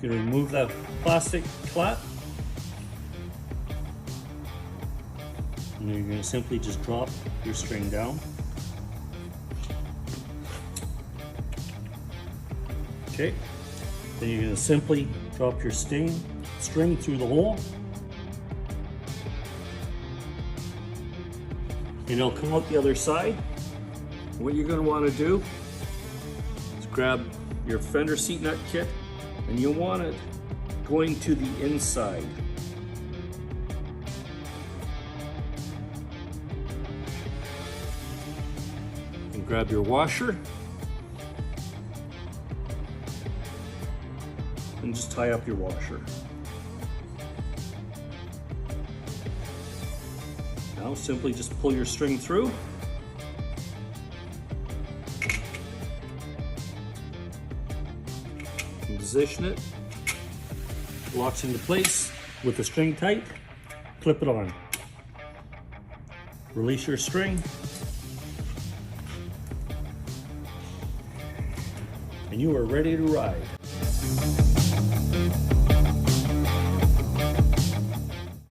You can remove that plastic flap. And then you're going to simply just drop your string down. Okay. Then you're going to simply drop your string through the hole. And it'll come out the other side. What you're going to want to do is grab your Fender Seat Nut Kit, and you want it going to the inside. And grab your washer and just tie up your washer. Now simply just pull your string through. And position it. Locks into place with the string tight. Clip it on. Release your string. And you are ready to ride.